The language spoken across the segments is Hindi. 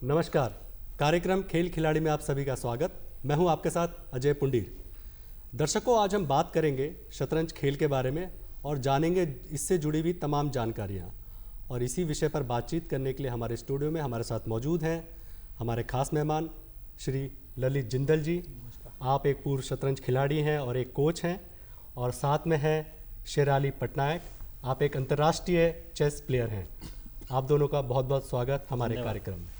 नमस्कार। कार्यक्रम खेल खिलाड़ी में आप सभी का स्वागत। मैं हूं आपके साथ अजय पुंडीर। दर्शकों, आज हम बात करेंगे शतरंज खेल के बारे में और जानेंगे इससे जुड़ी हुई तमाम जानकारियां। और इसी विषय पर बातचीत करने के लिए हमारे स्टूडियो में हमारे साथ मौजूद हैं हमारे खास मेहमान श्री ललित जिंदल जी। आप एक पूर्व शतरंज खिलाड़ी हैं और एक कोच हैं, और साथ में है शेराली पटनायक, आप एक अंतर्राष्ट्रीय चेस प्लेयर हैं। आप दोनों का बहुत बहुत स्वागत हमारे कार्यक्रम में।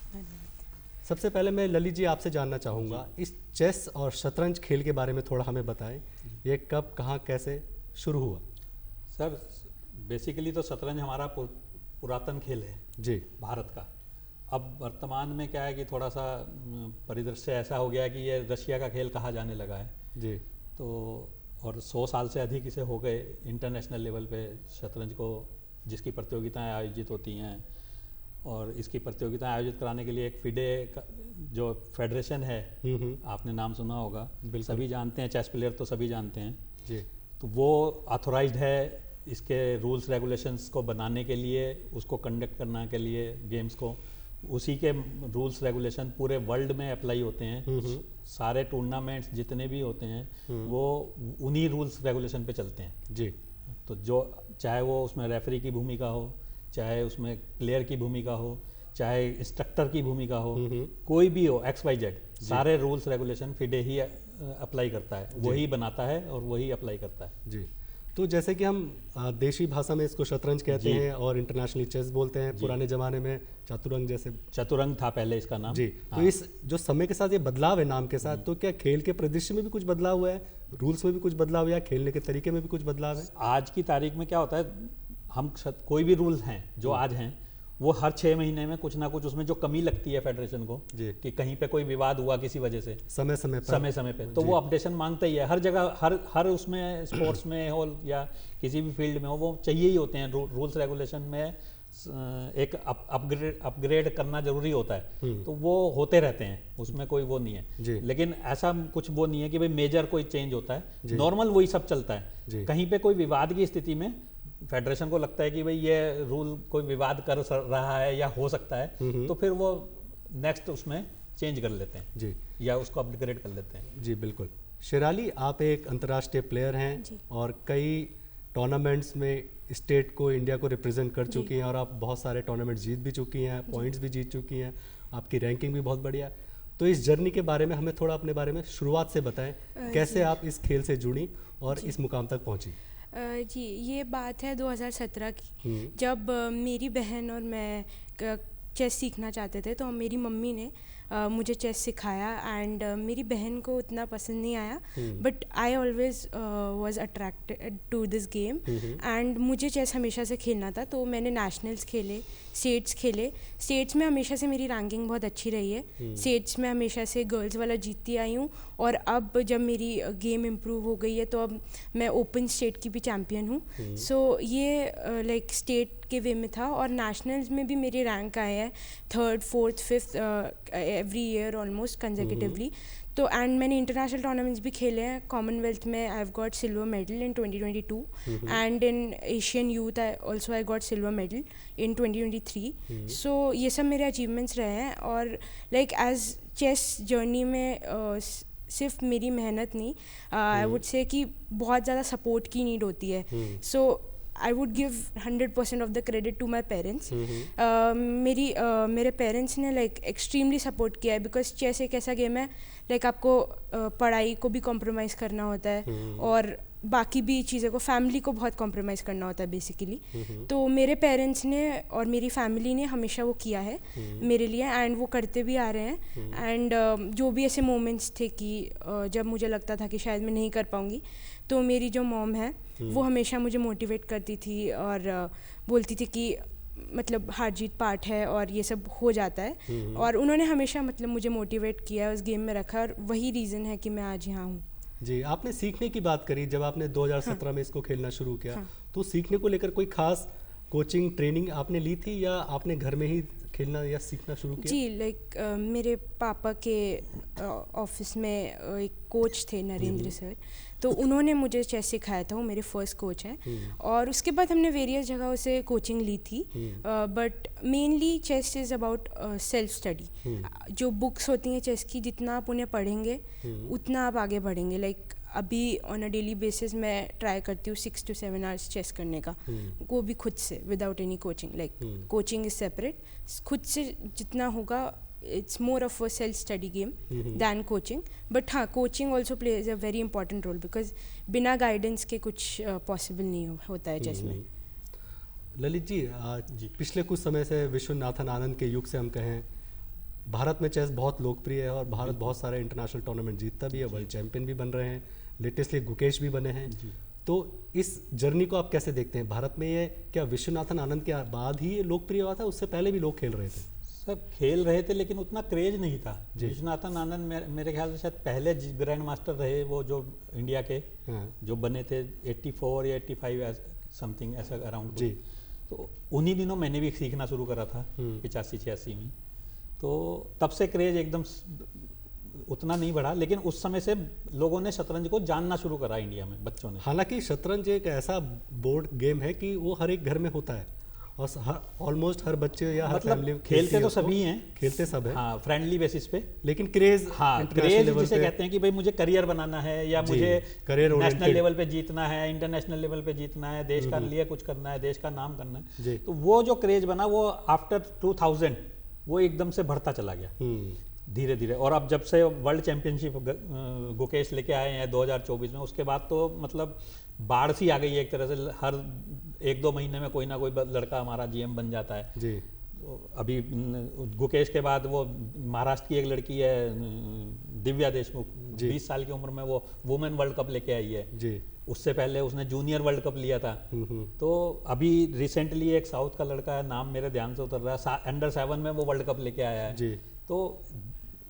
सबसे पहले मैं ललित जी आपसे जानना चाहूँगा, इस चेस और शतरंज खेल के बारे में थोड़ा हमें बताएं। ये कब, कहाँ, कैसे शुरू हुआ? सर, बेसिकली तो शतरंज हमारा पुरातन खेल है जी, भारत का। अब वर्तमान में क्या है कि थोड़ा सा परिदृश्य ऐसा हो गया है कि ये रशिया का खेल कहा जाने लगा है जी। तो और 100 साल से अधिक इसे हो गए इंटरनेशनल लेवल पे शतरंज को, जिसकी प्रतियोगिताएं आयोजित होती हैं। और इसकी प्रतियोगिताएं आयोजित कराने के लिए एक फिडे जो फेडरेशन है, आपने नाम सुना होगा, सभी जानते हैं, चेस प्लेयर तो सभी जानते हैं जी। तो वो ऑथोराइज्ड है इसके रूल्स रेगुलेशंस को बनाने के लिए, उसको कंडक्ट करने के लिए गेम्स को। उसी के रूल्स रेगुलेशन पूरे वर्ल्ड में अप्लाई होते हैं। सारे टूर्नामेंट्स जितने भी होते हैं वो उन्हीं रूल्स रेगुलेशन पे चलते हैं जी। तो जो चाहे वो उसमें रेफरी की भूमिका हो, चाहे उसमें प्लेयर की भूमिका हो, चाहे इंस्ट्रक्टर की भूमिका हो, कोई भी हो, XYZ, सारे रूल्स रेगुलेशन फिडे ही अप्लाई करता है, वही बनाता है और वही अप्लाई करता है जी। तो जैसे कि हम देशी भाषा में इसको शतरंज कहते हैं और इंटरनेशनली चेस बोलते हैं। पुराने ज़माने में चतुरंग, जैसे चतुरंग था पहले इसका नाम जी। तो इस जो समय के साथ ये बदलाव है नाम के साथ, तो क्या खेल के परिदृश्य में भी कुछ बदलाव हुआ है, रूल्स में भी कुछ बदलाव हुआ है, खेलने के तरीके में भी कुछ बदलाव है? आज की तारीख में क्या होता है, हम कोई भी रूल्स हैं जो आज हैं, वो हर 6 महीने में कुछ ना कुछ उसमें जो कमी लगती है फेडरेशन को कि कहीं पे कोई विवाद हुआ किसी वजह से समय समय पे तो वो अपडेशन मांगता ही है। हर जगह, हर उसमें स्पोर्ट्स में हो या किसी भी फील्ड में हो, वो चाहिए ही होते हैं। रूल्स रेगुलेशन में एक अपग्रेड करना जरूरी होता है, तो वो होते रहते हैं, उसमें कोई वो नहीं है। लेकिन ऐसा कुछ वो नहीं है कि भाई मेजर कोई चेंज होता है, नॉर्मल वही सब चलता है। कहीं पे कोई विवाद की स्थिति में फेडरेशन को लगता है कि भाई ये रूल कोई विवाद कर रहा है या हो सकता है, तो फिर वो नेक्स्ट उसमें चेंज कर लेते हैं जी, या उसको अपग्रेड कर लेते हैं जी। बिल्कुल। शेराली, आप एक अंतर्राष्ट्रीय प्लेयर हैं और कई टूर्नामेंट्स में स्टेट को, इंडिया को रिप्रेजेंट कर चुकी हैं, और आप बहुत सारे टूर्नामेंट जीत भी चुकी हैं, पॉइंट्स भी जीत चुकी हैं, आपकी रैंकिंग भी बहुत बढ़िया। तो इस जर्नी के बारे में हमें थोड़ा अपने बारे में शुरुआत से बताएं, कैसे आप इस खेल से जुड़ी और इस मुकाम तक पहुंची? जी, ये बात है 2017 की, जब मेरी बहन और मैं चेस सीखना चाहते थे। तो मेरी मम्मी ने मुझे चेस सिखाया, एंड मेरी बहन को उतना पसंद नहीं आया, but I always was attracted to this game, and मुझे चेस हमेशा से खेलना था। तो मैंने नेशनल्स खेले, स्टेट्स खेले। स्टेट्स में हमेशा से मेरी रैंकिंग बहुत अच्छी रही है। स्टेट्स में हमेशा से गर्ल्स वाला जीतती आई हूँ, और अब जब मेरी गेम इम्प्रूव हो गई है तो अब मैं ओपन स्टेट की भी चैम्पियन हूँ। सो ये लाइक स्टेट के वे में था, और नेशनल्स में भी मेरे रैंक आए हैं 3rd, 4th, 5th every year almost consecutively. तो एंड मैंने इंटरनेशनल टूर्नामेंट्स भी खेले हैं। कॉमनवेल्थ में I have got silver medal in 2022, and in Asian youth I got silver medal in 2023। सो ये सब मेरे अचीवमेंट्स रहे हैं। और लाइक एज चेस जर्नी में सिर्फ मेरी मेहनत नहीं, आई वुड से कि बहुत ज़्यादा सपोर्ट की नीड होती है। सो I would give 100% of the credit to my parents. मेरे पेरेंट्स ने लाइक एक्सट्रीमली सपोर्ट किया है, बिकॉज चेस एक ऐसा गेम है लाइक आपको पढ़ाई को भी कॉम्प्रोमाइज़ करना होता है, और बाकी भी चीज़ों को, फैमिली को बहुत कॉम्प्रोमाइज़ करना होता है बेसिकली। तो मेरे पेरेंट्स ने और मेरी फैमिली ने हमेशा वो किया है मेरे लिए, एंड वो करते भी आ रहे हैं। एंड जो भी ऐसे मोमेंट्स थे कि जब मुझे लगता था कि शायद मैं नहीं कर पाऊँगी, तो मेरी जो मॉम है वो हमेशा मुझे मोटिवेट करती थी और बोलती थी कि मतलब हार जीत पार्ट है और ये सब हो जाता है। और उन्होंने हमेशा मतलब मुझे मोटिवेट किया, उस गेम में रखा, और वही रीज़न है कि मैं आज यहाँ हूँ। जी, आपने सीखने की बात करी। जब आपने 2017 में इसको खेलना शुरू किया, तो सीखने को लेकर कोई खास कोचिंग ट्रेनिंग आपने ली थी या आपने घर में ही खेलना या सीखना शुरू किया? जी, लाइक मेरे पापा के ऑफिस में एक कोच थे, नरेंद्र सर, तो उन्होंने मुझे चेस सिखाया था, वो मेरे फर्स्ट कोच हैं। और उसके बाद हमने वेरियस जगहों से कोचिंग ली थी, but mainly chess is about self study. जो बुक्स होती हैं चेस की, जितना आप उन्हें पढ़ेंगे उतना आप आगे बढ़ेंगे। लाइक अभी ऑन अ डेली बेसिस मैं ट्राई करती हूँ 6 to 7 आवर्स चेस करने का, वो भी खुद से, without any coaching. Like coaching is separate, खुद से जितना होगा, it's more of a self study game than coaching, but हाँ, coaching also plays a very important role because बिना guidance के कुछ possible नहीं होता है चेस में। ललित जी, पिछले कुछ समय से विश्वनाथन आनंद के युग से हम कहें, भारत में चेस बहुत लोकप्रिय है और भारत बहुत सारे इंटरनेशनल टूर्नामेंट जीतता भी है, वर्ल्ड चैंपियन भी बन रहे हैं, लेटेस्टली गुकेश भी बने हैं। तो इस जर्नी को आप कैसे देखते हैं? भारत में ये क्या विश्वनाथन आनंद के बाद ही ये लोकप्रिय हुआ था, उससे पहले भी लोग खेल रहे थे? सब खेल रहे थे लेकिन उतना क्रेज नहीं था। विश्वनाथन आनंद मेरे ख्याल से शायद पहले ग्रैंड मास्टर रहे वो, जो इंडिया के जो बने थे 84 या 85 समथिंग ऐसा अराउंड जी। तो उन्हीं दिनों मैंने भी सीखना शुरू करा था 85-86 में। तो तब से क्रेज एकदम उतना नहीं बढ़ा, लेकिन उस समय से लोगों ने शतरंज को जानना शुरू करा इंडिया में, बच्चों ने। हालांकि शतरंज एक ऐसा बोर्ड गेम है कि वो हर एक घर में होता है और ऑलमोस्ट हर बच्चे या हर फैमिली खेलते तो सभी हैं, खेलते सब है, हाँ, फ्रेंडली बेसिस पे। लेकिन क्रेज, हाँ, क्रेज जिसे कहते हैं कि भाई मुझे करियर बनाना है या मुझे नेशनल लेवल पे जीतना है, इंटरनेशनल लेवल पे जीतना है, देश का लिए कुछ करना है, देश का नाम करना है, तो वो जो क्रेज बना वो आफ्टर 2000 वो एकदम से बढ़ता चला गया धीरे धीरे। और अब जब से वर्ल्ड चैंपियनशिप गुकेश लेके आए हैं 2024 में, उसके बाद तो मतलब बाढ़ सी आ गई है एक तरह से। हर 1-2 महीने में कोई ना कोई लड़का हमारा जीएम बन जाता है जी। अभी गुकेश के बाद वो महाराष्ट्र की एक लड़की है दिव्या देशमुख, 20 साल की उम्र में वो वुमेन वर्ल्ड कप लेके आई है जी। उससे पहले उसने जूनियर वर्ल्ड कप लिया था। तो अभी रिसेंटली एक साउथ का लड़का है, नाम मेरे ध्यान से उतर रहा है, अंडर 7 में वो वर्ल्ड कप लेके आया है जी। तो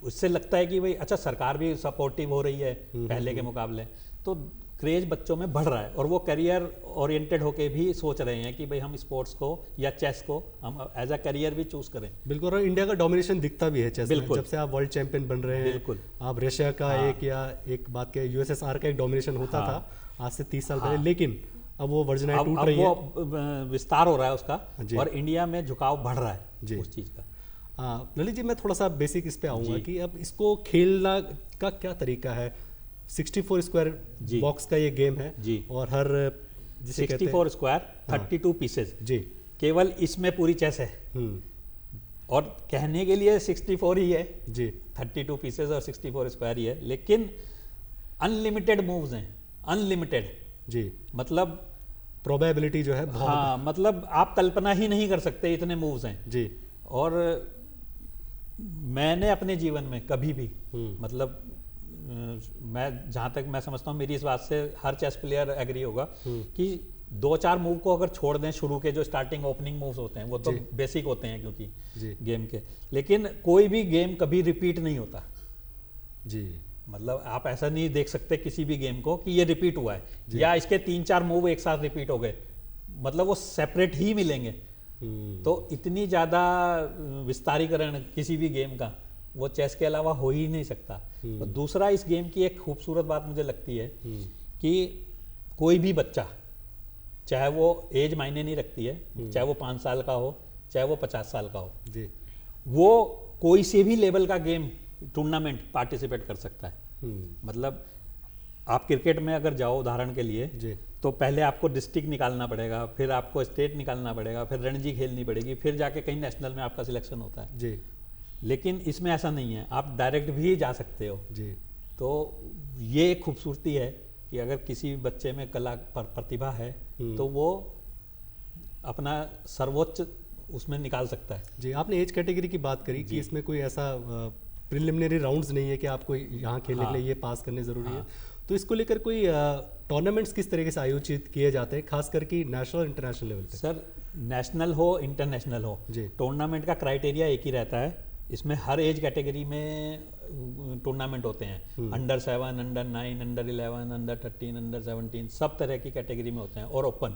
उससे लगता है कि भाई अच्छा, सरकार भी सपोर्टिव हो रही है पहले के मुकाबले, तो क्रेज बच्चों में बढ़ रहा है और वो करियर ओरिएंटेड होके भी सोच रहे हैं कि भाई हम स्पोर्ट्स को या चेस को हम एज अ करियर भी चूज करें। बिल्कुल, और इंडिया का डोमिनेशन दिखता भी है चेस में, जब से आप वर्ल्ड चैंपियन बन रहे हैं। बिल्कुल, आप रशिया का एक बात के यूएसएसआर का एक डोमिनेशन होता था आज से 30 साल पहले, लेकिन अब वो वर्जनाएं टूट रही है, वो विस्तार हो रहा है उसका और इंडिया में झुकाव बढ़ रहा है उस चीज का। ललित जी, मैं थोड़ा सा बेसिक इस पे आऊँगा कि अब इसको खेलना का क्या तरीका है। 64 स्क्वायर बॉक्स का ये गेम है जी, और हर 64 स्क्वायर 32 पीसेज जी, केवल इसमें पूरी चेस है। और कहने के लिए 64 ही है जी, 32 पीसेज और 64 स्क्वायर ही है, लेकिन अनलिमिटेड मूव्स हैं, अनलिमिटेड जी। मतलब प्रोबेबिलिटी जो है बहुत, हाँ, मतलब आप कल्पना ही नहीं कर सकते, इतने मूव्स हैं जी। और मैंने अपने जीवन में कभी भी मतलब मैं जहाँ तक मैं समझता हूँ, मेरी इस बात से हर चेस प्लेयर एग्री होगा कि 2-4 मूव को अगर छोड़ दें, शुरू के जो स्टार्टिंग ओपनिंग मूव्स होते हैं वो तो बेसिक होते हैं क्योंकि गेम के, लेकिन कोई भी गेम कभी रिपीट नहीं होता जी। मतलब आप ऐसा नहीं देख सकते किसी भी गेम को कि ये रिपीट हुआ है या इसके 3-4 मूव एक साथ रिपीट हो गए, मतलब वो सेपरेट ही मिलेंगे। तो इतनी ज़्यादा विस्तारीकरण किसी भी गेम का वो चेस के अलावा हो ही नहीं सकता। और दूसरा, इस गेम की एक खूबसूरत बात मुझे लगती है कि कोई भी बच्चा, चाहे वो एज मायने नहीं रखती है, चाहे वो 5 साल का हो, चाहे वो 50 साल का हो जी, वो कोई से भी लेवल का गेम टूर्नामेंट पार्टिसिपेट कर सकता है। मतलब आप क्रिकेट में अगर जाओ उदाहरण के लिए जी, तो पहले आपको डिस्ट्रिक्ट निकालना पड़ेगा, फिर आपको स्टेट निकालना पड़ेगा, फिर रणजी खेलनी पड़ेगी, फिर जाके कहीं नेशनल में आपका सिलेक्शन होता है जी। लेकिन इसमें ऐसा नहीं है, आप डायरेक्ट भी जा सकते हो जी। तो ये एक खूबसूरती है कि अगर किसी बच्चे में कला प्रतिभा है तो वो अपना सर्वोच्च उसमें निकाल सकता है जी। आपने एज कैटेगरी की बात करी कि इसमें कोई ऐसा प्रिलिमिनरी राउंड्स नहीं है कि आपको यहाँ खेलने के लिए ये पास करने ज़रूरी है। तो इसको लेकर कोई टूर्नामेंट्स किस तरीके से आयोजित किए जाते हैं, खास करके नेशनल और इंटरनेशनल लेवल पे? सर, नेशनल हो इंटरनेशनल हो, टूर्नामेंट का क्राइटेरिया एक ही रहता है इसमें हर एज कैटेगरी में टूर्नामेंट होते हैं, under 7, under 9, under 11, under 13, under 17, सब तरह की कैटेगरी में होते हैं और ओपन,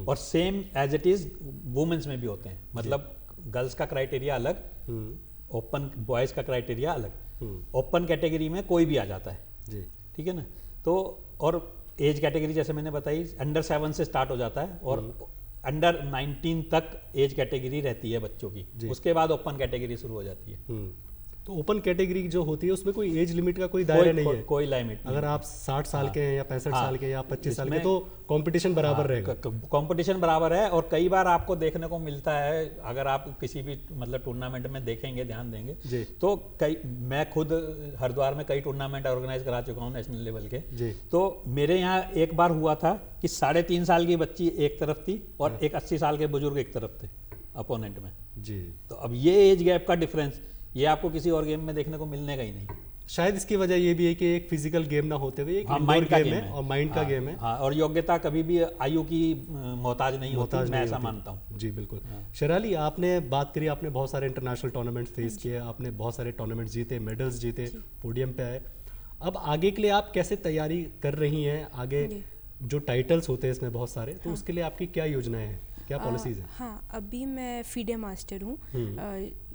और same as it is women's में भी होते हैं, मतलब गर्ल्स का क्राइटेरिया अलग, ओपन बॉयज़ का क्राइटेरिया अलग। ओपन कैटेगरी में कोई भी आ जाता है जी, ठीक है ना। तो और एज कैटेगरी जैसे मैंने बताई अंडर 7 से स्टार्ट हो जाता है और अंडर 19 तक एज कैटेगरी रहती है बच्चों की, उसके बाद ओपन कैटेगरी शुरू हो जाती है। तो ओपन कैटेगरी जो होती है उसमें कोई एज लिमिट का कोई दायरा नहीं है? कोई लिमिट नहीं। अगर आप 60 साल के हैं या 65 साल के या 25 साल के तो कंपटीशन बराबर रहेगा? कंपटीशन बराबर है, और कई बार आपको देखने को मिलता है, अगर आप किसी भी मतलब टूर्नामेंट में देखेंगे, ध्यान देंगे तो मैं खुद हरिद्वार में कई टूर्नामेंट ऑर्गेनाइज करा चुका हूँ नेशनल लेवल के। तो मेरे यहाँ एक बार हुआ था कि 3.5 साल की बच्ची एक तरफ थी और एक 80 साल के बुजुर्ग एक तरफ थे अपोनेंट में जी। तो अब ये एज गैप का डिफरेंस ये आपको किसी और गेम में देखने को मिलने का ही नहीं। शायद इसकी वजह ये भी है कि एक फिजिकल गेम ना होते हुए एक इंडोर गेम है और माइंड का गेम है। हाँ, और योग्यता कभी भी आयु की मोहताज नहीं होती, मैं ऐसा मानता हूँ जी। बिल्कुल। शेराली, आपने बात करी, आपने बहुत सारे इंटरनेशनल टूर्नामेंट्स फेस किए, आपने बहुत सारे टूर्नामेंट्स जीते, मेडल्स जीते, पोडियम पे आए। अब आगे के लिए आप कैसे तैयारी कर रही हैं? आगे जो टाइटल्स होते हैं इसमें बहुत सारे, तो उसके लिए आपकी क्या योजनाएं हैं, क्या पॉलिसीज हैं? हाँ, अभी मैं फीडे मास्टर हूँ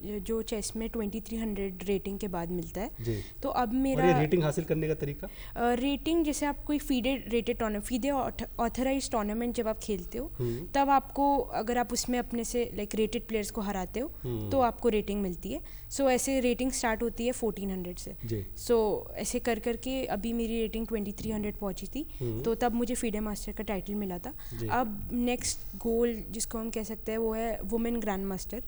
जो चेस में 2300 रेटिंग के बाद मिलता है जी। तो अब मेरा और ये रेटिंग हासिल करने का तरीका? रेटिंग जैसे आप कोई FIDE rated tournament, FIDE authorize tournament जब आप खेलते हो तब आपको, अगर आप उसमें अपने से लाइक रेटेड प्लेयर्स को हराते हो तो आपको रेटिंग मिलती है। सो ऐसे रेटिंग स्टार्ट होती है 1400 से। सो ऐसे कर करके अभी मेरी रेटिंग 2300 पहुंची थी, तो तब मुझे फीडे मास्टर का टाइटल मिला था। अब नेक्स्ट गोल जिसको हम कह सकते हैं वो है वुमेन ग्रैंड मास्टर,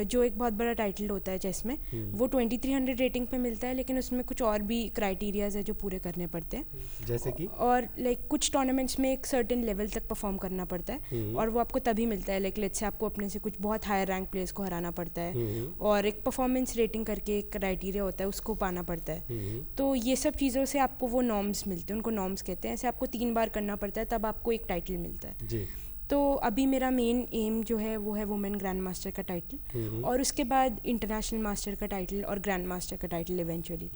जो एक बहुत बड़ा टाइटल होता है चेस में। वो 2300 रेटिंग पे मिलता है, लेकिन उसमें कुछ और भी क्राइटेरियाज है जो पूरे करने पड़ते हैं, जैसे कि और लाइक कुछ टूर्नामेंट्स में एक सर्टेन लेवल तक परफॉर्म करना पड़ता है और वो आपको तभी मिलता है। लाइक लेट्स से आपको अपने से कुछ बहुत हायर रैंक प्लेयर्स को हराना पड़ता है, और एक परफॉर्मेंस रेटिंग करके एक क्राइटेरिया होता है, उसको पाना पड़ता है। तो ये सब चीज़ों से आपको वो नॉर्म्स मिलते हैं, उनको नॉर्म्स कहते हैं। ऐसे आपको 3 बार करना पड़ता है, तब आपको एक टाइटल मिलता है। तो अभी मेरा मेन एम जो है वो है वुमेन ग्रैंड मास्टर का टाइटल, और उसके बाद इंटरनेशनल मास्टर का टाइटल और ग्रैंड मास्टर का टाइटल इवेंचुअली।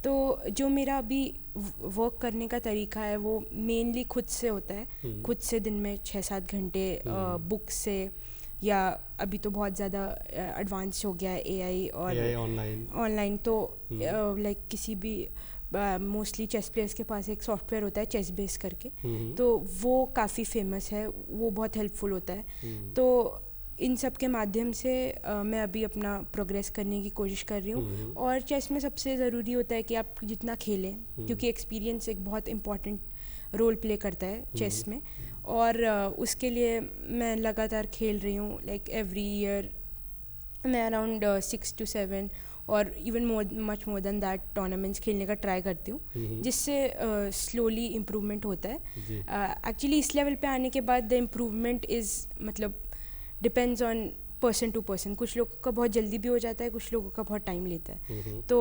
तो जो मेरा अभी वर्क करने का तरीका है वो मेनली खुद से होता है, खुद से दिन में 6-7 घंटे बुक से, या अभी तो बहुत ज़्यादा एडवांस हो गया है एआई और ऑनलाइन। तो लाइक किसी भी मोस्टली चेस प्लेयर्स के पास एक सॉफ्टवेयर होता है चेस बेस करके, तो वो काफ़ी फेमस है, वो बहुत हेल्पफुल होता है। तो इन सब के माध्यम से मैं अभी अपना प्रोग्रेस करने की कोशिश कर रही हूँ। और चेस में सबसे ज़रूरी होता है कि आप जितना खेलें, क्योंकि एक्सपीरियंस एक बहुत इम्पॉर्टेंट रोल प्ले करता है चेस में, और उसके लिए मैं लगातार खेल रही हूँ। लाइक एवरी ईयर मैं अराउंड 6 to 7 और even much more than that tournaments खेलने का ट्राई करती हूँ, जिससे स्लोली इम्प्रूवमेंट होता है। एक्चुअली इस लेवल पे आने के बाद द इम्प्रूवमेंट इज़ मतलब depends on person to person. कुछ लोगों का बहुत जल्दी भी हो जाता है, कुछ लोगों का बहुत टाइम लेता है। तो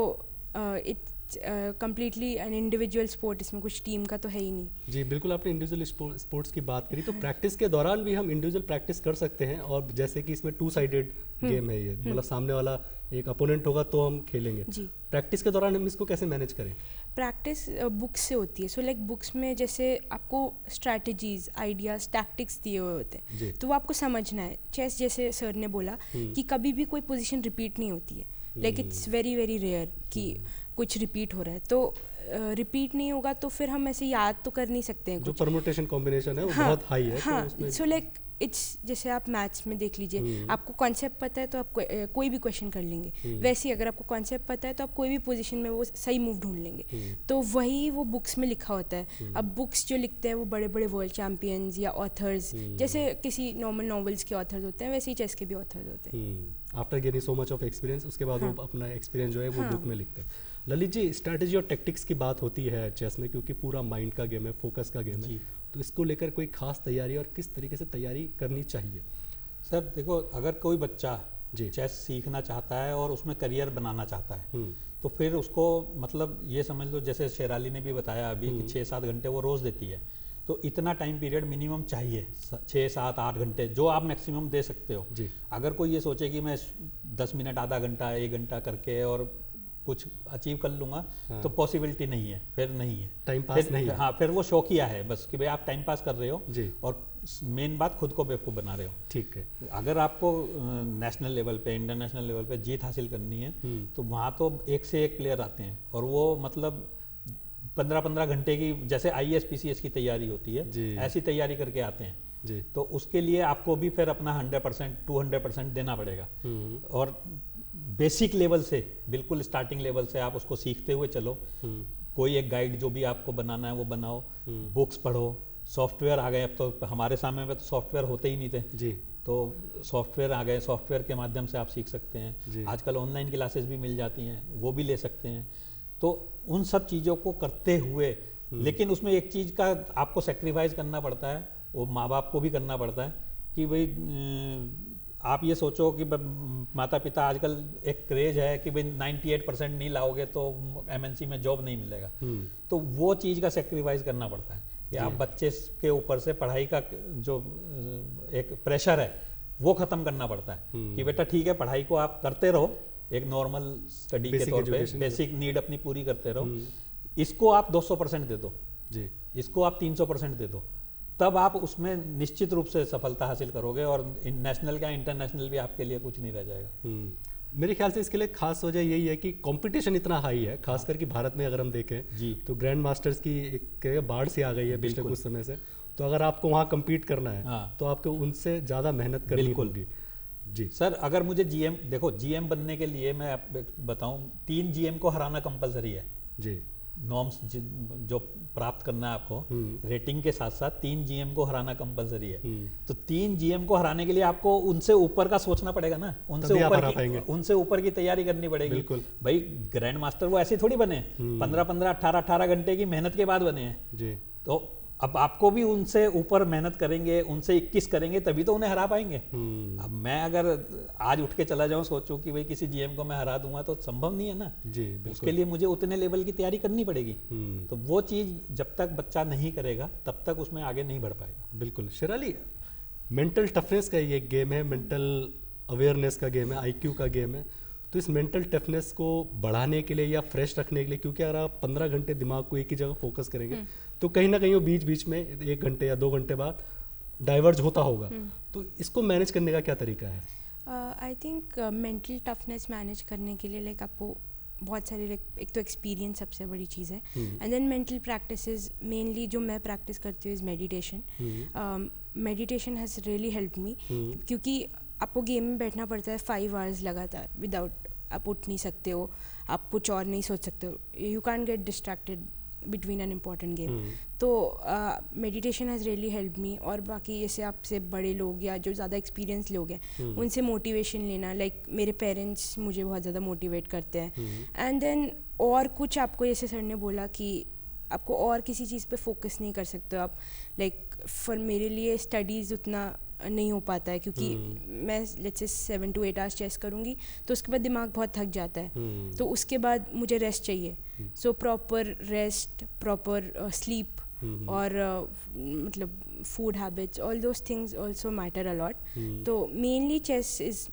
it's completely an individual sport, इसमें कुछ टीम का तो है ही नहीं। जी बिल्कुल, आपने इंडिविजुअल स्पोर्ट्स की बात करी, तो प्रैक्टिस के दौरान भी हम इंडिविजुअल प्रैक्टिस कर सकते हैं। और जैसे कि इसमें 2 साइडेड गेम है ये, मतलब सामने वाला एक अपोनेंट होगा तो हम खेलेंगे। प्रैक्टिस के दौरान हम इसको कैसे मैनेज करें? प्रैक्टिस बुक्स से होती है। सो लाइक बुक्स में जैसे आपको स्ट्रैटेजीज, आइडियाज, टैक्टिक्स दिए हुए होते हैं, तो वो आपको समझना है। चेस जैसे सर ने बोला कि कभी भी कोई पोजीशन रिपीट नहीं होती है, like it's very very rare कि कुछ रिपीट हो रहा है। तो रिपीट नहीं होगा तो फिर हम ऐसे याद तो कर नहीं सकते हैं। जो परम्यूटेशन कॉम्बिनेशन है वो बहुत हाई है। हाँ, सो लाइक इट्स जैसे आप मैथ्स में देख लीजिए, आपको कॉन्सेप्ट पता है तो आप कोई भी क्वेश्चन कर लेंगे। वैसे ही अगर आपको कॉन्सेप्ट पता है तो आप कोई भी पोजीशन में वो सही मूव ढूंढ लेंगे। तो वही वो बुक्स में लिखा होता है। अब बुक्स जो लिखते हैं वो बड़े बड़े वर्ल्ड चैंपियंस या ऑथर्स, जैसे किसी नॉर्मल नॉवेल्स के ऑथर्स होते हैं, वैसे ही चेस के भी ऑथर्स होते हैं। After gaining so much of experience, उसके बाद वो अपना एक्सपीरियंस जो है वो बुक में लिखते हैं। ललित जी, स्ट्रैटेजी और टैक्टिक्स की बात होती है चेस में, क्योंकि पूरा माइंड का गेम है, फोकस का गेम है, तो इसको लेकर कोई खास तैयारी और किस तरीके से तैयारी करनी चाहिए? सर देखो, अगर कोई बच्चा चेस सीखना चाहता है और उसमें करियर बनाना चाहता है, तो फिर उसको मतलब ये समझ लो, जैसे शेराली ने भी बताया अभी कि 6-7 घंटे वो रोज़ देती है, तो इतना टाइम पीरियड मिनिमम चाहिए, 6, 7, 8 घंटे जो आप मैक्सिमम दे सकते हो जी। अगर कोई ये सोचे कि मैं 10 मिनट, आधा घंटा, 1 घंटा करके और कुछ अचीव कर लूँगा, हाँ। तो पॉसिबिलिटी नहीं है, फिर नहीं है, टाइम पास नहीं है। हाँ, फिर वो शौकिया है बस कि भाई आप टाइम पास कर रहे हो जी। और मेन बात खुद को बेवकूफ़ बना रहे हो। ठीक है। अगर आपको नेशनल लेवल पे, इंटरनेशनल लेवल पे जीत हासिल करनी है तो वहाँ तो एक से एक प्लेयर आते हैं और वो मतलब 15-15 घंटे की, जैसे IAS PCS की तैयारी होती है ऐसी तैयारी करके आते हैं जी। तो उसके लिए आपको भी फिर अपना 100%, 200% देना पड़ेगा। और बेसिक लेवल से, बिल्कुल स्टार्टिंग लेवल से आप उसको सीखते हुए चलो। कोई एक गाइड जो भी आपको बनाना है वो बनाओ, बुक्स पढ़ो, सॉफ्टवेयर आ गए, अब तो हमारे सामने में तो सॉफ्टवेयर होते ही नहीं थे जी। तो सॉफ्टवेयर आ गए, सॉफ्टवेयर के माध्यम से आप सीख सकते हैं। आजकल ऑनलाइन क्लासेस भी मिल जाती हैं, वो भी ले सकते हैं। तो उन सब चीज़ों को करते हुए, लेकिन उसमें एक चीज़ का आपको सेक्रीफाइस करना पड़ता है, वो माँ बाप को भी करना पड़ता है कि भाई आप ये सोचो कि माता पिता, आजकल एक क्रेज है कि भाई 98% नहीं लाओगे तो MNC में जॉब नहीं मिलेगा। तो वो चीज़ का सेक्रीफाइस करना पड़ता है कि आप बच्चे के ऊपर से पढ़ाई का जो एक प्रेशर है वो ख़त्म करना पड़ता है कि बेटा ठीक है, पढ़ाई को आप करते रहो, एक नॉर्मल स्टडी के तौर पे बेसिक नीड अपनी पूरी करते रहो, इसको आप 200% दे दो जी, इसको आप 300% दे दो, तब आप उसमें निश्चित रूप से सफलता हासिल करोगे और नेशनल का इंटरनेशनल भी आपके लिए कुछ नहीं रह जाएगा। मेरे ख्याल से इसके लिए खास वजह यही है कि कंपटीशन इतना हाई है, खास करके भारत में अगर हम देखें जी, तो ग्रैंड मास्टर्स की एक बाढ़ सी आ गई है पिछले कुछ समय से। तो अगर आपको वहाँ कम्पीट करना है तो आपको उनसे ज़्यादा मेहनत करनी होगी। जी सर, अगर मुझे GM, देखो GM बनने के लिए मैं बताऊं 3 GM को हराना कंपलसरी है जी। नॉर्म्स जो प्राप्त करना है आपको, रेटिंग के साथ साथ 3 GM को हराना कंपलसरी है। तो 3 GM को हराने के लिए आपको उनसे ऊपर का सोचना पड़ेगा ना, उनसे ऊपर की तैयारी करनी पड़ेगी। भाई ग्रैंड मास्टर वो ऐसे थोड़ी बने 15-15, 18-18 घंटे की मेहनत के बाद बने हैं जी। तो अब आपको भी उनसे ऊपर मेहनत करेंगे, उनसे 21 करेंगे तभी तो उन्हें हरा पाएंगे। अब मैं अगर आज उठ के चला जाऊं, सोचूं कि भाई किसी GM को मैं हरा दूंगा तो संभव नहीं है ना जी। उसके लिए मुझे उतने लेवल की तैयारी करनी पड़ेगी। तो वो चीज़ जब तक बच्चा नहीं करेगा तब तक उसमें आगे नहीं बढ़ पाएगा। बिल्कुल शेराली, मेंटल टफनेस का ये गेम है, मेंटल अवेयरनेस का गेम है, IQ का गेम है। तो इस मेंटल टफनेस को बढ़ाने के लिए या फ्रेश रखने के लिए, क्योंकि अगर आप 15 घंटे दिमाग को एक ही जगह फोकस करेंगे तो कहीं ना कहीं वो बीच बीच में 1 घंटे या 2 घंटे बाद डाइवर्ज होता होगा, तो इसको मैनेज करने का क्या तरीका है? I think mental toughness manage करने के लिए लाइक आपको बहुत सारे एक तो एक्सपीरियंस सबसे बड़ी चीज़ है, and then mental practices. Mainly जो मैं प्रैक्टिस करती हूँ is meditation. Meditation has really help me, क्योंकि आपको गेम में बैठना पड़ता है 5 आवर्स लगातार विदाउट, आप उठ नहीं सकते हो, आप कुछ और नहीं सोच सकते हो, you can get distracted between an important game. तो meditation has really help me. और बाकी जैसे आपसे बड़े लोग या जो ज़्यादा एक्सपीरियंस लोग हैं उनसे मोटिवेशन लेना, लाइक मेरे पेरेंट्स मुझे बहुत ज़्यादा मोटिवेट करते हैं। एंड देन और कुछ आपको, जैसे सर ने बोला कि आपको और किसी चीज़ पे फोकस नहीं कर सकते हो आप, लाइक फॉर मेरे लिए स्टडीज़ उतना नहीं हो पाता है, क्योंकि मैं let's say 7 to 8 hours chess करूँगी तो उसके बाद दिमाग बहुत थक जाता है, तो उसके बाद मुझे रेस्ट चाहिए। So proper rest, proper sleep और मतलब food habits, all those things also matter a lot. तो mainly chess is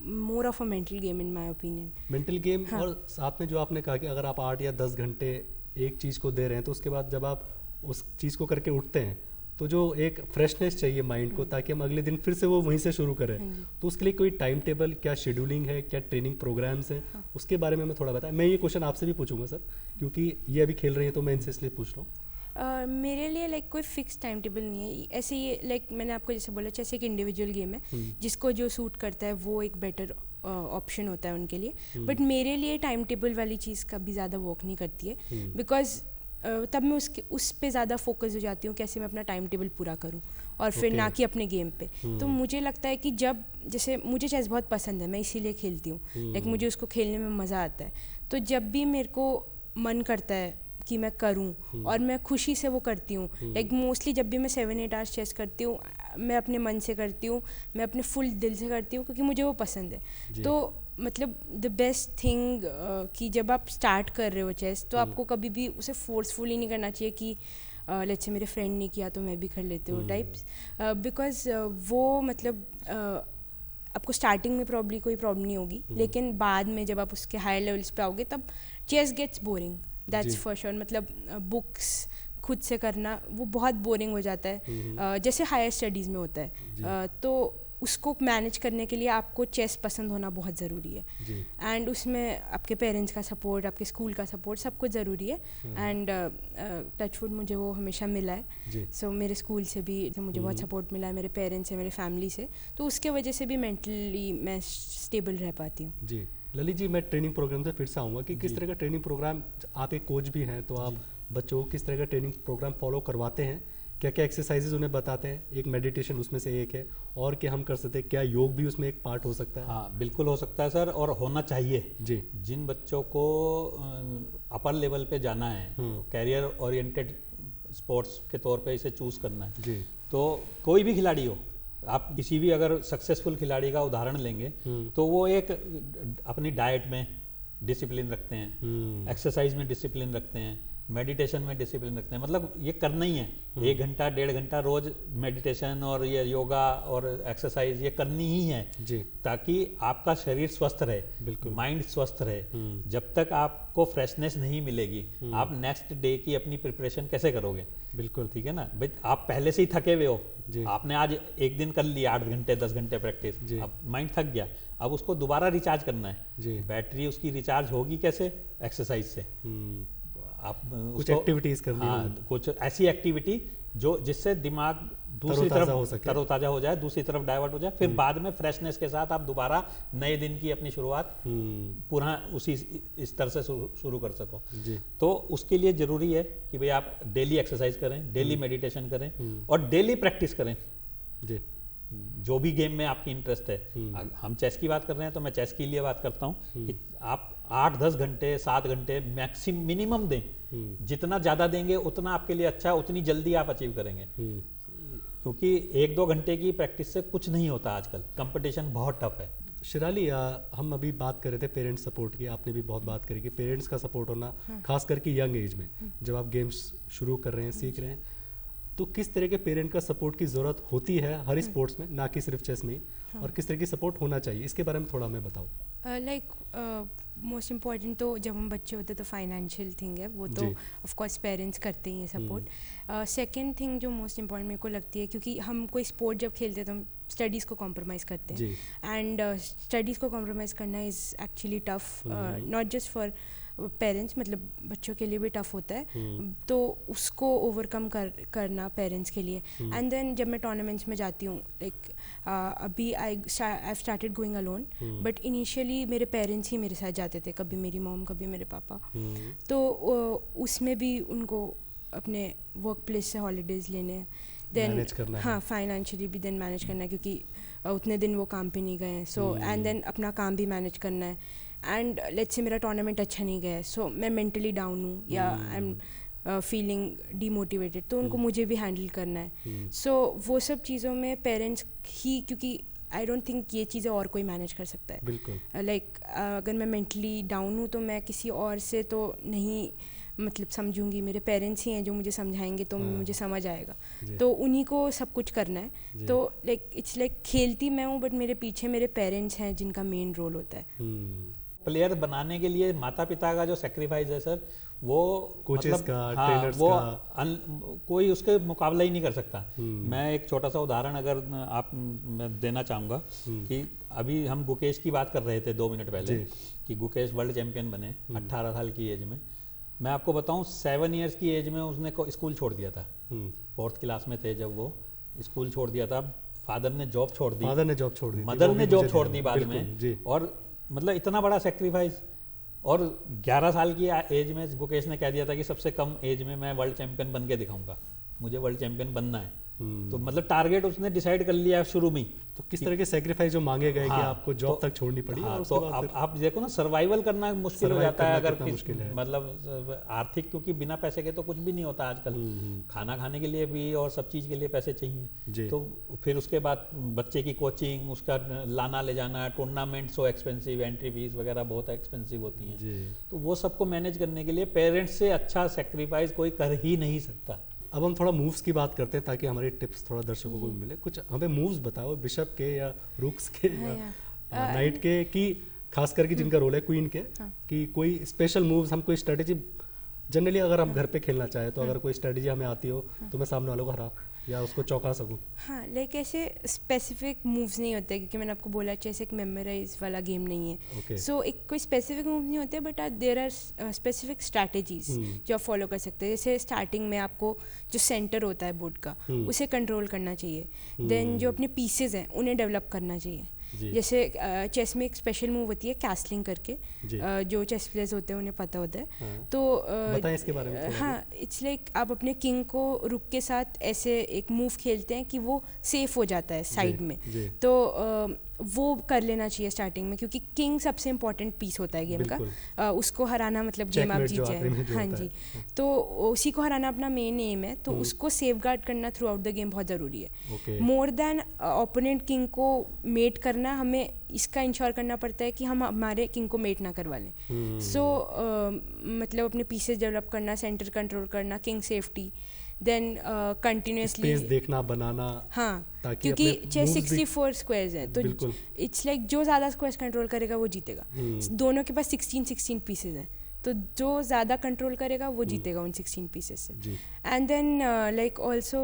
more of a mental game in my opinion. Mental game. और साथ में जो आपने कहा कि अगर आप 8 या 10 घंटे एक चीज़ को दे रहे हैं तो उसके बाद जब आप उस चीज़ को करके उठते हैं तो जो एक फ्रेशनेस चाहिए माइंड को, ताकि हम अगले दिन फिर से वो वहीं से शुरू करें, तो उसके लिए कोई टाइम टेबल, क्या शेड्यूलिंग है, क्या ट्रेनिंग प्रोग्राम्स हैं, उसके बारे में मैं थोड़ा बताया। मैं ये क्वेश्चन आपसे भी पूछूंगा सर, क्योंकि ये अभी खेल रही है तो मैं इनसे इसलिए पूछ रहा हूँ। मेरे लिए लाइक कोई फिक्स टाइम टेबल नहीं है, ऐसे ये लाइक मैंने आपको जैसे बोला, जैसे एक इंडिविजुअल गेम है, जिसको जो सूट करता है वो एक बेटर ऑप्शन होता है उनके लिए। बट मेरे लिए टाइम टेबल वाली चीज़ कभी ज़्यादा वर्क नहीं करती है, बिकॉज तब मैं उस पे ज़्यादा फोकस हो जाती हूँ कैसे मैं अपना टाइम टेबल पूरा करूँ, और फिर ना कि अपने गेम पे। तो मुझे लगता है कि जब, जैसे मुझे चेस बहुत पसंद है, मैं इसीलिए खेलती हूँ, लाइक मुझे उसको खेलने में मज़ा आता है। तो जब भी मेरे को मन करता है कि मैं करूं और मैं खुशी से वो करती हूँ, लाइक मोस्टली जब भी मैं 7-8 आवर्स चेस करती हूँ मैं अपने मन से करती हूँ, मैं अपने फुल दिल से करती हूँ, क्योंकि मुझे वो पसंद है। तो मतलब द बेस्ट थिंग कि जब आप स्टार्ट कर रहे हो चेस तो आपको कभी भी उसे फोर्सफुली नहीं करना चाहिए कि लेट्स से मेरे फ्रेंड ने किया तो मैं भी कर लेती हूँ टाइप्स, बिकॉज वो मतलब आपको स्टार्टिंग में प्रॉब्ली कोई प्रॉब्लम नहीं होगी, लेकिन बाद में जब आप उसके हायर लेवल्स पे आओगे तब chess gets boring, that's for sure. मतलब बुक्स खुद से करना वो बहुत बोरिंग हो जाता है, जैसे हायर स्टडीज़ में होता है। तो उसको मैनेज करने के लिए आपको चेस पसंद होना बहुत ज़रूरी है, एंड उसमें आपके पेरेंट्स का सपोर्ट, आपके स्कूल का सपोर्ट, सब कुछ ज़रूरी है। एंड टचवुड मुझे वो हमेशा मिला है। सो मेरे स्कूल से भी मुझे बहुत सपोर्ट मिला है, मेरे पेरेंट्स से, मेरे फैमिली से, तो उसके वजह से भी मेंटली मैं स्टेबल रह पाती हूँ। जी ललित जी, मैं ट्रेनिंग प्रोग्राम से फिर से आऊँगा कि किस तरह का ट्रेनिंग प्रोग्राम, आप एक कोच भी हैं तो आप बच्चों को किस तरह का ट्रेनिंग प्रोग्राम फॉलो करवाते हैं, क्या क्या एक्सरसाइजेज उन्हें बताते हैं? एक मेडिटेशन उसमें से एक है, और क्या हम कर सकते हैं? क्या योग भी उसमें एक पार्ट हो सकता है? हाँ बिल्कुल हो सकता है सर, और होना चाहिए जी। जिन बच्चों को अपर लेवल पे जाना है, कैरियर ओरिएंटेड स्पोर्ट्स के तौर पे इसे चूज़ करना है जी। तो कोई भी खिलाड़ी हो, आप किसी भी अगर सक्सेसफुल खिलाड़ी का उदाहरण लेंगे तो वो एक अपनी डाइट में डिसिप्लिन रखते हैं, एक्सरसाइज में डिसिप्लिन रखते हैं, मेडिटेशन में डिसिप्लिन रखते हैं। मतलब ये करना ही है, 1 घंटा 1.5 घंटा रोज मेडिटेशन और ये योगा और एक्सरसाइज ये करनी ही है जी, ताकि आपका शरीर स्वस्थ रहे, बिल्कुल, माइंड स्वस्थ रहे। जब तक आपको फ्रेशनेस नहीं मिलेगी, आप नेक्स्ट डे की अपनी प्रिपरेशन कैसे करोगे? बिल्कुल ठीक है ना भाई, आप पहले से ही थके हुए हो, आपने आज एक दिन कर लिया 8 घंटे 10 घंटे प्रैक्टिस, अब माइंड थक गया, अब उसको दोबारा रिचार्ज करना है। बैटरी उसकी रिचार्ज होगी कैसे? एक्सरसाइज से। आप कुछ एक्टिविटीज करनी है, कुछ ऐसी एक्टिविटी जो जिससे दिमाग दूसरी तरफ तरोताजा हो जाए, दूसरी तरफ डाइवर्ट हो जाए, फिर बाद में फ्रेशनेस के साथ आप दोबारा नए दिन की अपनी शुरुआत पुनः उसी स्तर से शुरू कर सको। तो उसके लिए जरूरी है कि भाई आप डेली एक्सरसाइज करें, डेली मेडिटेशन करें और डेली प्रैक्टिस करें जी। जो भी गेम में आपकी इंटरेस्ट है। हम चेस की बात कर रहे हैं तो मैं चेस के लिए बात करता हूँ कि आप 8-10 घंटे 7 घंटे मैक्सिमम मिनिमम दें, जितना ज़्यादा देंगे उतना आपके लिए अच्छा, उतनी जल्दी आप अचीव करेंगे। क्योंकि 1-2 घंटे की प्रैक्टिस से कुछ नहीं होता, आजकल कंपटीशन बहुत टफ है। शिराली, हम अभी बात कर रहे थे पेरेंट्स सपोर्ट की, आपने भी बहुत बात करी कि पेरेंट्स का सपोर्ट होना, खास करके यंग एज में जब आप गेम्स शुरू कर रहे हैं, सीख रहे हैं, तो किस तरह के पेरेंट का सपोर्ट की ज़रूरत होती है हर स्पोर्ट्स में, ना कि सिर्फ चेस में, और किस तरह की सपोर्ट होना चाहिए, इसके बारे में थोड़ा हमें बताओ। मोस्ट इम्पॉर्टेंट तो जब हम बच्चे होते हैं तो फाइनेंशियल थिंग है, वो तो ऑफ कोर्स पेरेंट्स करते ही हैं सपोर्ट। सेकंड थिंग जो मोस्ट इम्पॉर्टेंट मेरे को लगती है, क्योंकि हम कोई स्पोर्ट जब खेलते हैं तो हम स्टडीज़ को कॉम्प्रोमाइज़ करते हैं, एंड स्टडीज़ को कॉम्प्रोमाइज़ करना is actually tough, not just for parents, मतलब बच्चों के लिए भी टफ होता है, तो उसको ओवरकम करना पेरेंट्स के लिए। एंड देन जब मैं टूर्नामेंट्स में जाती हूँ, लाइक अभी I started going alone, but initially मेरे पेरेंट्स ही मेरे साथ जाते थे, कभी मेरी मॉम कभी मेरे पापा। तो उसमें भी उनको अपने वर्क प्लेस से हॉलीडेज लेने हैं, देन हाँ फाइनेंशियली भी देन मैनेज करना है, क्योंकि उतने दिन वो काम पे नहीं गए हैं, सो एंड देन अपना काम भी मैनेज करना है। एंड लेट्स से मेरा टूर्नामेंट अच्छा नहीं गया है, सो मैं मेंटली डाउन हूँ या आई एम फीलिंग डीमोटिवेटेड, तो उनको मुझे भी हैंडल करना है। सो वो सब चीज़ों में पेरेंट्स ही, क्योंकि आई डोंट थिंक ये चीज़ें और कोई मैनेज कर सकता है। बिल्कुल, लाइक अगर मैं मेंटली डाउन हूँ तो मैं किसी और से तो नहीं मतलब समझूंगी, मेरे पेरेंट्स ही हैं जो मुझे समझाएंगे तो मुझे समझ आएगा, तो उन्हीं को सब कुछ करना है। तो लाइक इट्स लाइक खेलती मैं हूँ, बट मेरे पीछे मेरे पेरेंट्स हैं जिनका मेन रोल होता है। प्लेयर बनाने के लिए माता पिता का जो सेक्रीफाइस है सर, वो कोचेस मतलब, का, ट्रेनर्स वो का कोई उसके मुकाबला ही नहीं कर सकता। मैं एक छोटा सा उदाहरण अगर आप मैं देना चाहूँगा कि अभी हम गुकेश की बात कर रहे थे 2 मिनट पहले कि गुकेश वर्ल्ड चैंपियन बने 18 साल की एज में। मैं आपको बताऊं 7 इयर्स की एज में उसने स्कूल छोड़ दिया था, 4th क्लास में थे जब वो स्कूल छोड़ दिया था। फादर ने जॉब छोड़ दी, मदर ने जॉब छोड़ दी बाद में, और मतलब इतना बड़ा सेक्रीफाइस। और 11 साल की एज में गुकेश ने कह दिया था कि सबसे कम एज में मैं वर्ल्ड चैंपियन बन के दिखाऊंगा, मुझे वर्ल्ड चैंपियन बनना है। तो मतलब टारगेट उसने डिसाइड कर लिया शुरू में। तो किस तरह के सेक्रीफाइस जो मांगे गए कि आपको जॉब तक छोड़नी पड़ी। तो आप देखो ना, सर्वाइवल करना मुश्किल हो जाता है अगर मतलब आर्थिक, क्योंकि बिना पैसे के तो कुछ भी नहीं होता आजकल। खाना खाने के लिए भी और सब चीज़ के लिए पैसे चाहिए। तो फिर उसके बाद बच्चे की कोचिंग, उसका लाना ले जाना, tournament so expensive, entry fees वगैरह बहुत एक्सपेंसिव होती हैं। तो वो सबको मैनेज करने के लिए पेरेंट्स से अच्छा सेक्रीफाइस कोई कर ही नहीं सकता। अब हम थोड़ा मूव्स की बात करते हैं ताकि हमारी टिप्स थोड़ा दर्शकों को भी मिले। कुछ हमें मूव्स बताओ बिशप के या रुक्स के या नाइट के, कि खास करके जिनका रोल है क्वीन के, कि कोई स्पेशल मूव्स, हम कोई स्ट्रेटेजी जनरली अगर हम घर पे खेलना चाहे तो अगर कोई स्ट्रेटेजी हमें आती हो तो मैं सामने वालों को हरा या उसको चौंका सकूं। हाँ, लाइक ऐसे स्पेसिफिक मूव्स नहीं होते, क्योंकि मैंने आपको बोला चेस एक मेमोराइज वाला गेम नहीं है। सो एक कोई स्पेसिफिक मूव नहीं होते, but there are specific strategies जो आप फॉलो कर सकते हैं। जैसे स्टार्टिंग में आपको जो सेंटर होता है बोर्ड का उसे कंट्रोल करना चाहिए, देन जो अपने पीसेज हैं उन्हें डेवलप करना चाहिए। जैसे चेस में एक स्पेशल मूव होती है कैसलिंग करके, जो चेस प्लेयर्स होते हैं उन्हें पता होता है। तो बताएं इसके बारे में। हाँ, इट्स लाइक आप अपने किंग को रुक के साथ ऐसे एक मूव खेलते हैं कि वो सेफ हो जाता है साइड में। तो वो कर लेना चाहिए स्टार्टिंग में, क्योंकि किंग सबसे इम्पोर्टेंट पीस होता है गेम का। उसको हराना मतलब गेम आप जीत जाए। हाँ जी, तो उसी को हराना अपना मेन एम है, तो उसको सेफगार्ड करना थ्रू आउट द गेम बहुत ज़रूरी है। मोर देन ओपोनेंट किंग को मेट करना, हमें इसका इंश्योर करना पड़ता है कि हम हमारे किंग को मेट ना करवा लें। सो मतलब अपने पीसेस डेवलप करना, सेंटर कंट्रोल करना, किंग सेफ्टी, देन कंटिन्यूसली देखना बनाना। हाँ, क्योंकि चेस 64 स्क्वायर्स है, तो इट्स लाइक जो ज़्यादा स्क्वायर्स कंट्रोल करेगा वो जीतेगा। दोनों के पास 16 पीसेज हैं, तो जो ज़्यादा कंट्रोल करेगा वो जीतेगा उन 16 पीसेस से। एंड देन लाइक ऑल्सो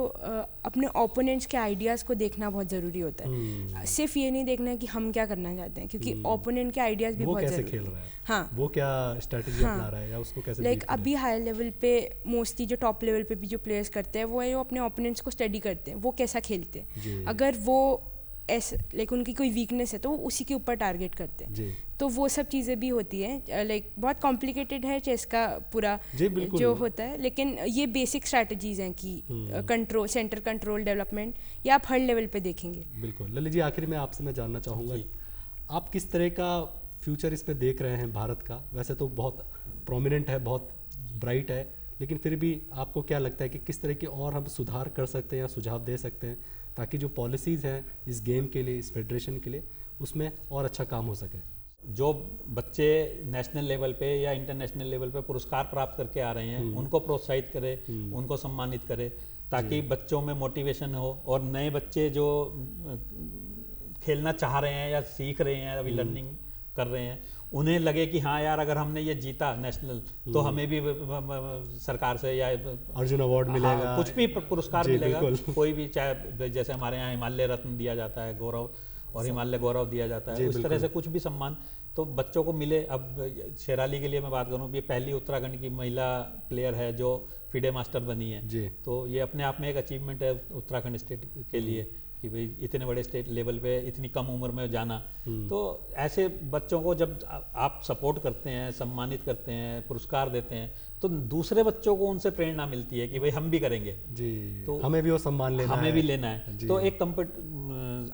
अपने ओपोनेंट्स के आइडियाज़ को देखना बहुत ज़रूरी होता है। सिर्फ ये नहीं देखना है कि हम क्या करना चाहते हैं, क्योंकि ओपोनेंट के आइडियाज़ भी बहुत ज़रूरी खेल रहा है। हाँ, वो क्या स्ट्रेटजी अपना रहा है या उसको कैसे लाइक अभी हाई लेवल पे मोस्टली जो टॉप लेवल पे भी जो प्लेयर्स करते हैं वो है, वो अपने ओपोनेंट्स को स्टडी करते हैं, वो कैसा खेलते हैं। अगर वो ऐसे लाइक उनकी कोई वीकनेस है तो वो उसी के ऊपर टारगेट करते हैं। तो वो सब चीज़ें भी होती हैं। लाइक बहुत कॉम्प्लिकेटेड है चेस का पूरा जो होता है, लेकिन ये बेसिक स्ट्रैटेजीज हैं कि कंट्रोल, सेंटर कंट्रोल, डेवलपमेंट, ये आप हर लेवल पे देखेंगे। बिल्कुल। ललित जी, आखिर में आपसे मैं जानना चाहूँगा, आप किस तरह का फ्यूचर इस पे देख रहे हैं भारत का? वैसे तो बहुत प्रोमिनेंट है, बहुत ब्राइट है, लेकिन फिर भी आपको क्या लगता है कि किस तरह की और हम सुधार कर सकते हैं या सुझाव दे सकते हैं ताकि जो पॉलिसीज़ हैं इस गेम के लिए, इस फेडरेशन के लिए, उसमें और अच्छा काम हो सके? जो बच्चे नेशनल लेवल पे या इंटरनेशनल लेवल पे पुरस्कार प्राप्त करके आ रहे हैं उनको प्रोत्साहित करें, उनको सम्मानित करें, ताकि बच्चों में मोटिवेशन हो, और नए बच्चे जो खेलना चाह रहे हैं या सीख रहे हैं, अभी लर्निंग कर रहे हैं, उन्हें लगे कि हाँ यार, अगर हमने ये जीता नेशनल तो हमें भी सरकार से या अर्जुन अवार्ड मिलेगा, कुछ भी पुरस्कार मिलेगा, कोई भी, चाहे जैसे हमारे यहाँ हिमालय रत्न दिया जाता है, गौरव और हिमालय गौरव दिया जाता है, उस तरह से कुछ भी सम्मान तो बच्चों को मिले। अब शेराली के लिए मैं बात करूँ, ये पहली उत्तराखंड की महिला प्लेयर है जो फिडे मास्टर बनी है, तो ये अपने आप में एक अचीवमेंट है उत्तराखंड स्टेट के लिए कि भाई इतने बड़े स्टेट लेवल पे इतनी कम उम्र में जाना। तो ऐसे बच्चों को जब आप सपोर्ट करते हैं, सम्मानित करते हैं, पुरस्कार देते हैं, तो दूसरे बच्चों को उनसे प्रेरणा मिलती है कि भाई हम भी करेंगे जी, तो हमें भी वो सम्मान लेना है, हमें भी लेना है। तो एक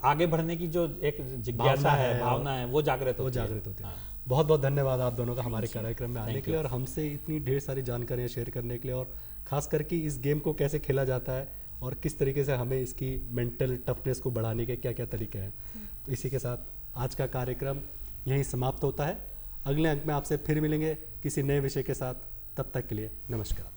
आगे बढ़ने की जो एक जिज्ञासा है, भावना है, वो जागृत होती है। बहुत बहुत धन्यवाद आप दोनों का हमारे कार्यक्रम में आने के लिए और हमसे इतनी ढेर सारी जानकारियाँ शेयर करने के लिए, और खास करके इस गेम को कैसे खेला जाता है और किस तरीके से हमें इसकी मेंटल टफनेस को बढ़ाने के क्या क्या तरीके हैं। तो इसी के साथ आज का कार्यक्रम यहीं समाप्त होता है। अगले अंक में आपसे फिर मिलेंगे किसी नए विषय के साथ। तब तक के लिए नमस्कार।